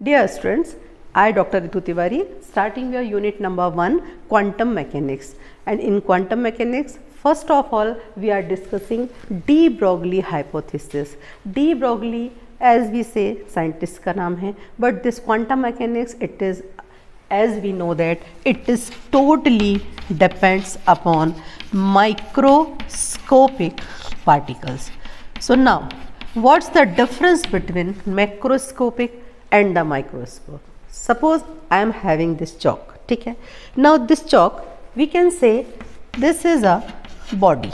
Dear students, I Dr. Ritu Tiwari starting your unit number 1 quantum mechanics, and in quantum mechanics first of all we are discussing de Broglie hypothesis. De Broglie as we say scientist का नाम है, but this quantum mechanics it is as we know that it is totally depends upon microscopic particles. So now what's the difference between macroscopic and the microscope? Suppose I am having this chalk, ठीक है. Now this chalk we can say this is a body,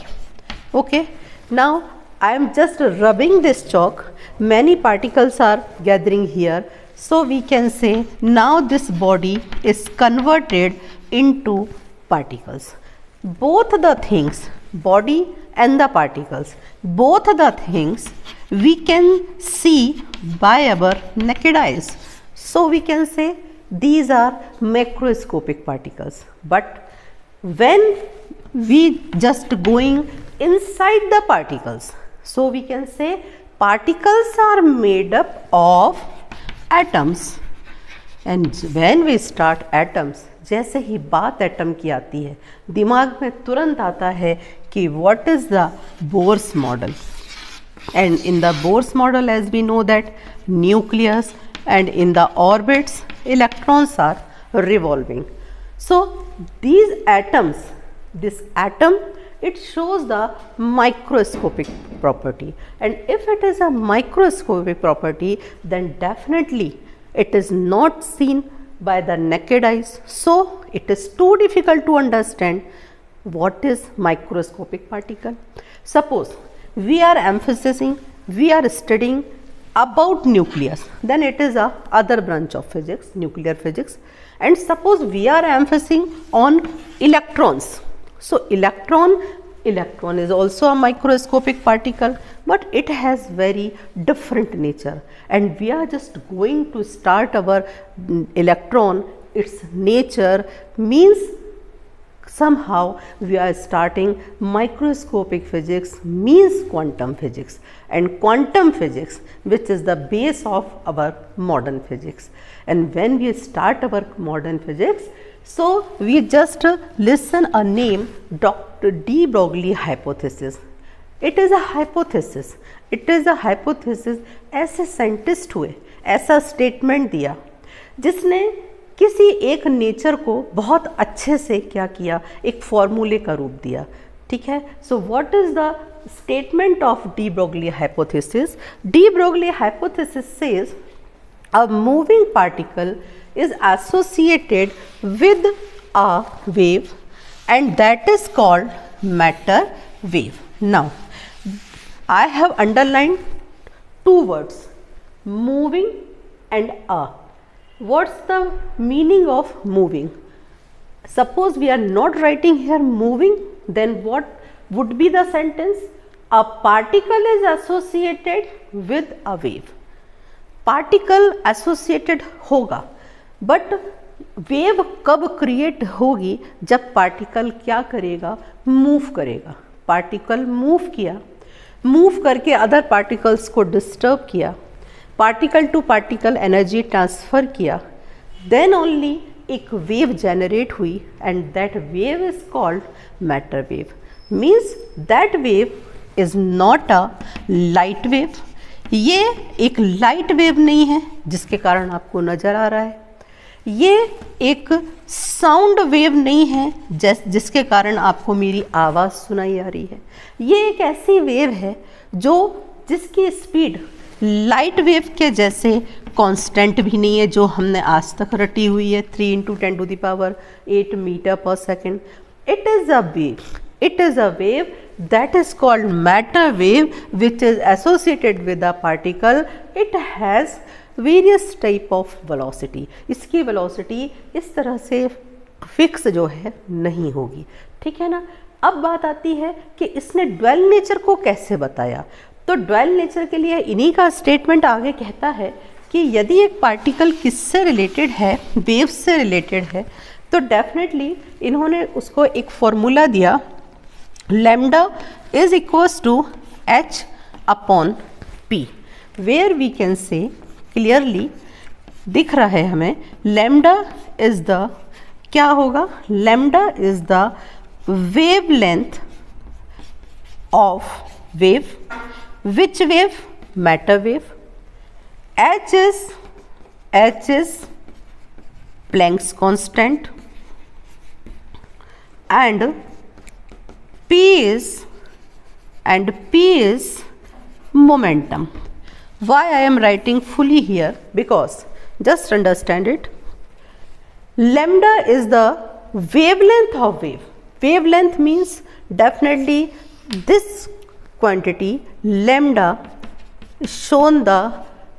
okay. Now I am just rubbing this chalk, many particles are gathering here, so we can say now this body is converted into particles. Both the things, body and the particles, both the things we can see by our naked eyes. So we can say these are macroscopic particles. But when we just going inside the particles, so we can say particles are made up of atoms. And when we start atoms, जैसे ही बात atom की आती है दिमाग में तुरंत आता है कि what is the Bohr's model. And in the Bohr's model as we know that nucleus and in the orbits electrons are revolving. So these atoms, this atom it shows the microscopic property, and if it is a microscopic property then definitely it is not seen by the naked eyes, so it is too difficult to understand what is microscopic particle. Suppose we are emphasizing, we are studying about nucleus, then it is a other branch of physics, nuclear physics. And suppose we are emphasizing on electrons, so electron is also a microscopic particle, but it has very different nature, and we are just going to start our electron. Its nature means somehow we are starting microscopic physics means quantum physics, and quantum physics which is the base of our modern physics. And when we start our modern physics, so we just listen a name, Dr. de Broglie hypothesis. It is a hypothesis. It is a hypothesis. ऐसे scientist हुए, ऐसा statement दिया जिसने किसी एक nature को बहुत अच्छे से क्या किया, एक फॉर्मूले का रूप दिया, ठीक है. So what is the statement of de Broglie hypothesis? De Broglie hypothesis says a moving particle is associated with a wave, and that is called matter wave. Now I have underlined two words, moving and a. What's the meaning of moving? Suppose we are not writing here moving, then what would be the sentence? A particle is associated with a wave. Particle associated होगा, but wave कब create होगी? जब particle क्या करेगा, move करेगा. Particle move किया, move करके other particles को डिस्टर्ब किया, particle to particle energy transfer किया, देन ओनली एक वेव जनरेट हुई, and that wave is called matter wave. Means that wave is not a light wave. ये एक लाइट वेव नहीं है जिसके कारण आपको नज़र आ रहा है, ये एक साउंड वेव नहीं है जिसके कारण आपको मेरी आवाज़ सुनाई आ रही है. ये एक ऐसी वेव है जिसकी स्पीड लाइट वेव के जैसे कांस्टेंट भी नहीं है, जो हमने आज तक रटी हुई है 3 × 10⁸ मीटर पर second. It is a wave. It is a wave that is called matter wave, which is associated with a particle. It has various type of velocity. इसकी velocity इस तरह से फिक्स जो है नहीं होगी, ठीक है ना. अब बात आती है कि इसने ड्वेल नेचर को कैसे बताया. तो ड्वेल नेचर के लिए इन्हीं का स्टेटमेंट आगे कहता है कि यदि एक पार्टिकल किससे रिलेटेड है, वेव से रिलेटेड है, तो डेफिनेटली इन्होंने उसको एक फॉर्मूला दिया, lambda is equals to h upon p, where we can say clearly दिख रहा है हमें, लैम्डा इज द, क्या होगा, lambda is the wave length of wave, which wave, matter wave, h is Planck's constant and p is momentum. Why I am writing fully here? Because just understand it, lambda is the wavelength of wave. Wavelength means definitely this quantity lambda shown the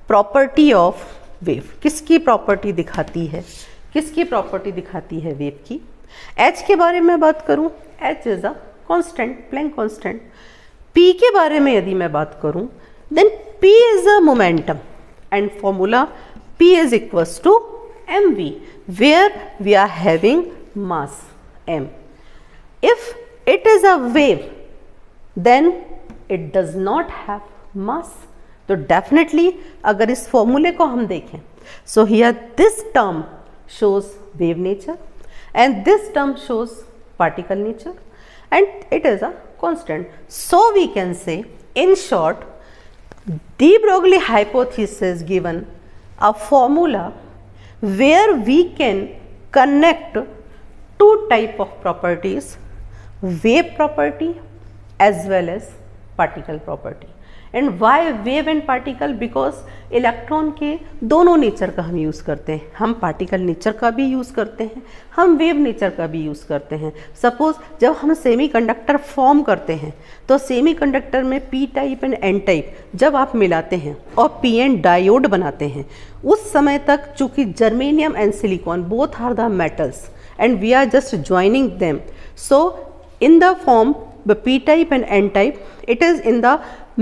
property of wave. किसकी property दिखाती है, किसकी property दिखाती है wave की. h के बारे में बात करूं, h is a constant, Planck constant. p के बारे में यदि मैं बात करूं, then p is a momentum and formula p is equals to mv, where we are having mass m. If it is a wave then it does not have mass. तो definitely अगर इस फॉर्मूले को हम देखें, so here this term shows wave nature and this term shows particle nature and it is a constant. So we can say in short, de Broglie hypothesis given a formula where we can connect two type of properties, wave property as well as particle property. And why wave and particle, because electron के दोनों nature का हम use करते हैं. हम particle nature का भी use करते हैं, हम वेव नेचर का भी यूज़ करते हैं. सपोज जब हम सेमीकंडक्टर फॉर्म करते हैं तो सेमीकंडक्टर में P type and N type जब आप मिलाते हैं और पी एन डायोड बनाते हैं, उस समय तक चूँकि germanium and silicon both are the metals and we are just joining them. So in the form the p type and n type, it is in the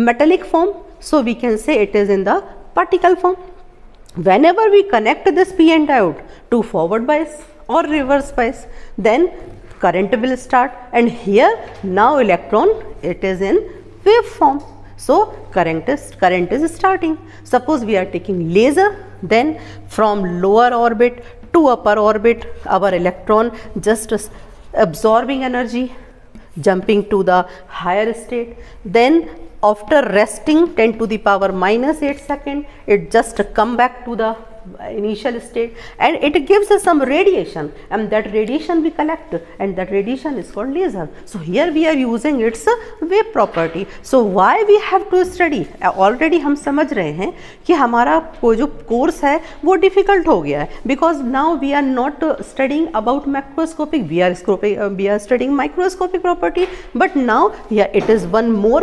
metallic form, so we can say it is in the particle form. Whenever we connect this p n diode to forward bias or reverse bias, then current will start, and here now electron it is in wave form, so current is starting. Suppose we are taking laser, then from lower orbit to upper orbit our electron just absorbing energy, jumping to the higher state, then after resting 10 to the power minus 8 second, it just come back to the initial state and it gives us some radiation, and that radiation we collect and that radiation is called laser. So here we are using its wave property. So why we have to study? Already हम समझ रहे हैं कि हमारा वो जो course है वो डिफिकल्ट हो गया है, because now we are not studying about macroscopic, we are studying microscopic property, but now yeah, it is one more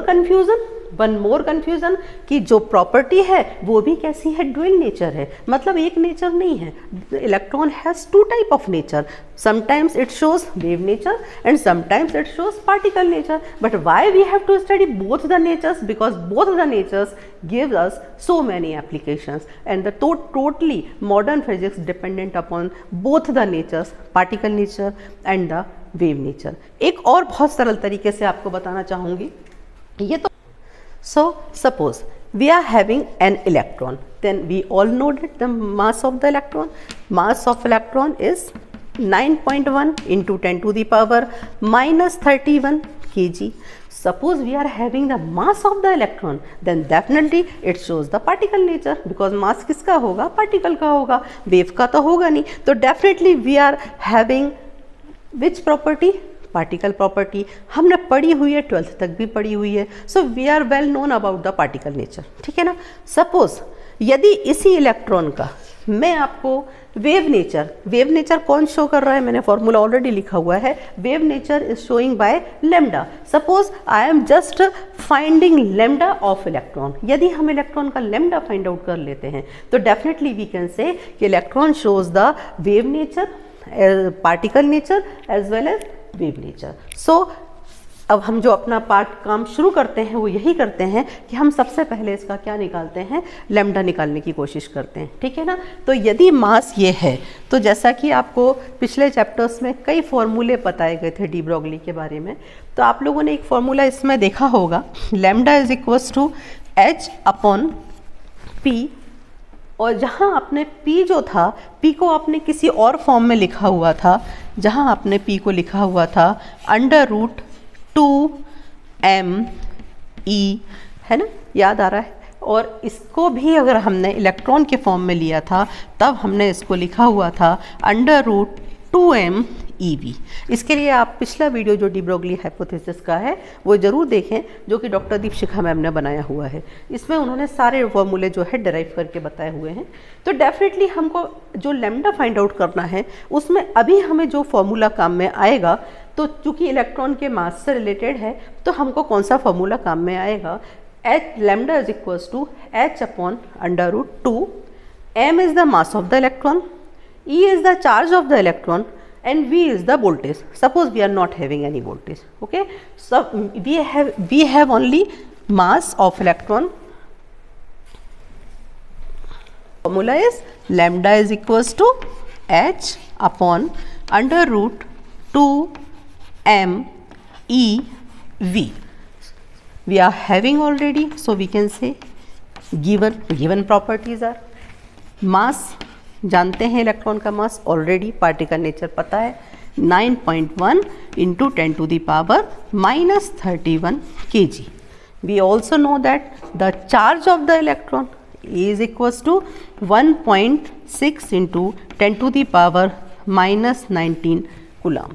confusion कि जो प्रॉपर्टी है वो भी कैसी है, ड्यूअल नेचर है, मतलब एक नेचर नहीं है. Electron has two type of nature, sometimes it shows wave nature and sometimes it shows particle nature. But why we have to study both the natures? Because both the natures gives us so many applications and the totally modern physics dependent upon both the natures, particle nature and the wave nature. एक और बहुत सरल तरीके से आपको बताना चाहूँगी. ये तो so suppose we are having an electron, then we all know that the mass of the electron, mass of electron is 9.1 into 10 to the power minus 31 kg. Suppose we are having the mass of the electron, then definitely it shows the particle nature, because mass किसका होगा, particle का होगा, wave का तो होगा नहीं. तो definitely we are having which property? Particle property. हमने पढ़ी हुई है, 12th तक भी पढ़ी हुई है. So we are well known about the particle nature, ठीक है ना. सपोज यदि इसी इलेक्ट्रॉन का मैं आपको वेव नेचर कौन शो कर रहा है, मैंने फॉर्मूला ऑलरेडी लिखा हुआ है. Wave nature is showing by lambda. Suppose I am just finding lambda of electron. यदि हम इलेक्ट्रॉन का लैम्डा फाइंड आउट कर लेते हैं तो डेफिनेटली वी कैन से कि electron shows the wave nature, particle nature as well as wave nature. So अब हम जो अपना काम शुरू करते हैं वो यही करते हैं कि हम सबसे पहले इसका क्या निकालते हैं, लैम्डा निकालने की कोशिश करते हैं, ठीक है ना. तो यदि मास ये है तो जैसा कि आपको पिछले चैप्टर्स में कई फॉर्मूले बताए गए थे डी ब्रोगली के बारे में, तो आप लोगों ने एक फॉर्मूला इसमें देखा होगा, lambda is equals to H upon P और जहाँ आपने P जो था, P को आपने किसी और फॉर्म में लिखा हुआ था, जहाँ आपने P को लिखा हुआ था √2mE, है ना, याद आ रहा है। और इसको भी अगर हमने इलेक्ट्रॉन के फॉर्म में लिया था तब हमने इसको लिखा हुआ था √2mEV। इसके लिए आप पिछला वीडियो जो डी ब्रोगली हाइपोथेसिस का है वो ज़रूर देखें, जो कि डॉक्टर दीपशिखा मैम ने बनाया हुआ है। इसमें उन्होंने सारे फॉर्मूले जो है डिराइव करके बताए हुए हैं। तो डेफिनेटली हमको जो लैम्डा फाइंड आउट करना है उसमें अभी हमें जो फॉर्मूला काम में आएगा, तो चूँकि इलेक्ट्रॉन के मास से रिलेटेड है तो हमको कौन सा फॉर्मूला काम में आएगा, lambda is equals to h upon √2, m is the mass of the electron, E is the charge of the electron, and V is the voltage. Suppose we are not having any voltage, okay, so we have only mass of electron. Formula is lambda is equals to h upon √2mEV. We are having already, so we can say given properties are mass, जानते हैं electron का मास already, particle nature पता है, 9.1 into 10 to the power -31 kg. We also know that the charge of the electron is equals to 1.6 into 10 to the power -19 coulomb.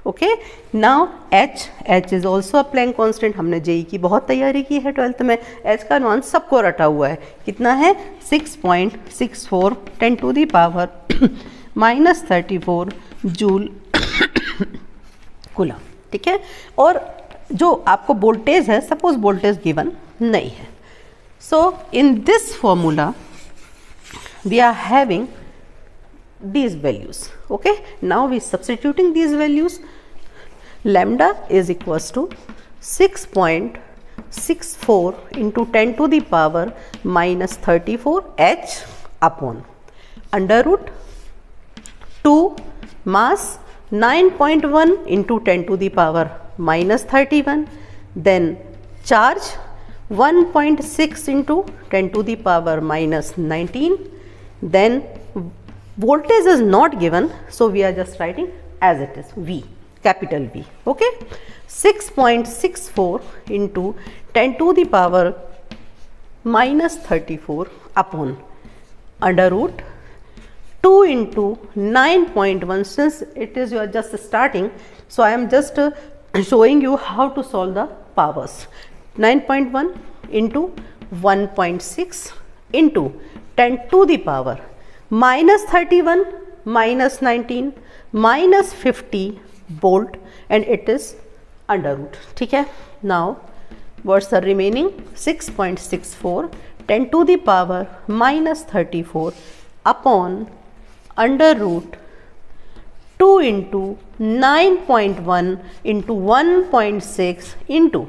Okay, now H is also a Planck constant. हमने JEE की बहुत तैयारी की है 12th में, H का मान सबको रटा हुआ है, कितना है 6.64 10 to the power -34 joule coulomb, ठीक है। और जो आपको वोल्टेज है, सपोज वोल्टेज गिवन नहीं है, so in this formula we are having these values, okay। Now we substituting these values, lambda is equals to 6.64 into 10 to the power -34 h upon √2 mass 9.1 into 10 to the power -31, then charge 1.6 into 10 to the power -19, then voltage is not given, so we are just writing as it is, V, capital V, okay। 6.64 into 10 to the power -34 upon √2 into 9.1, since it is you are just starting, so I am just showing you how to solve the powers. 9.1 into 1.6 into 10 to the power -31 -19 -50 volt, and it is √, ठीक है। Now what's the remaining, 6.64 10 to the power -34 upon √2 into 9.1 into 1.6 into,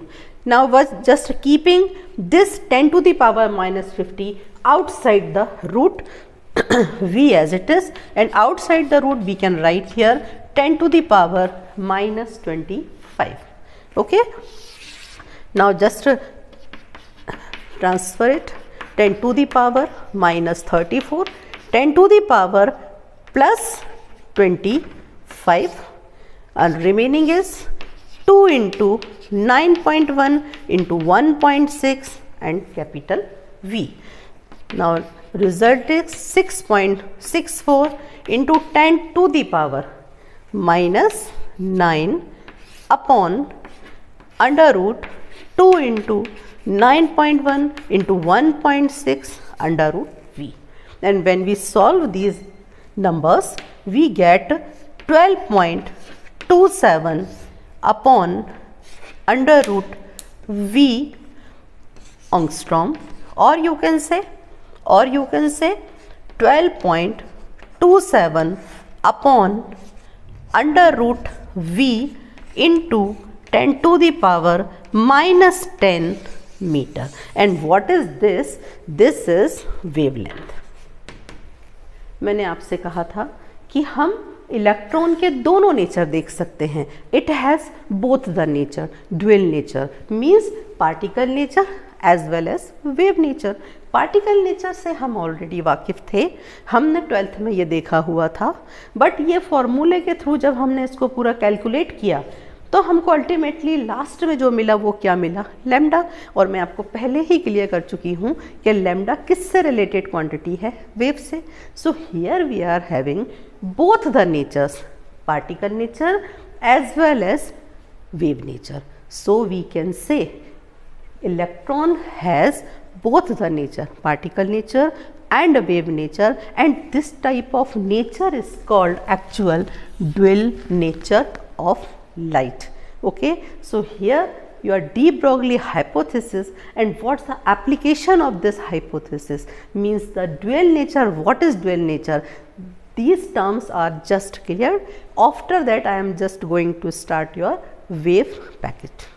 now was just keeping this 10 to the power -50 outside the root V as it is, and outside the root we can write here 10 to the power -25, okay। Now just transfer it, 10 to the power -34, 10 to the power +25, and remaining is 2 into 9.1 into 1.6 and capital V. Now result is 6.64 into 10 to the power -9 upon √2 into 9.1 into 1.6 √V. And when we solve these numbers, we get 12.27 upon √V angstrom, or you can say 12.27 upon √V into 10 to the power -10 meter. And what is this? This is wavelength. मैंने आपसे कहा था कि हम electron के दोनों nature देख सकते हैं। It has both the nature, dual nature means particle nature as well as wave nature. Particle nature से हम ऑलरेडी वाकिफ़ थे, हमने 12th में ये देखा हुआ था, बट ये फॉर्मूले के थ्रू जब हमने इसको पूरा कैलकुलेट किया तो हमको अल्टीमेटली लास्ट में जो मिला वो क्या मिला, लैम्डा। और मैं आपको पहले ही क्लियर कर चुकी हूँ कि लैम्डा किससे रिलेटेड क्वांटिटी है, वेव से। So here we are having both the natures, particle nature as well as wave nature. So we can say electron has both the nature, particle nature and wave nature, and this type of nature is called actual dual nature of light. Okay, so here your de Broglie hypothesis, and what's the application of this hypothesis means the dual nature. What is dual nature? These terms are just clear. After that I am just going to start your wave packet.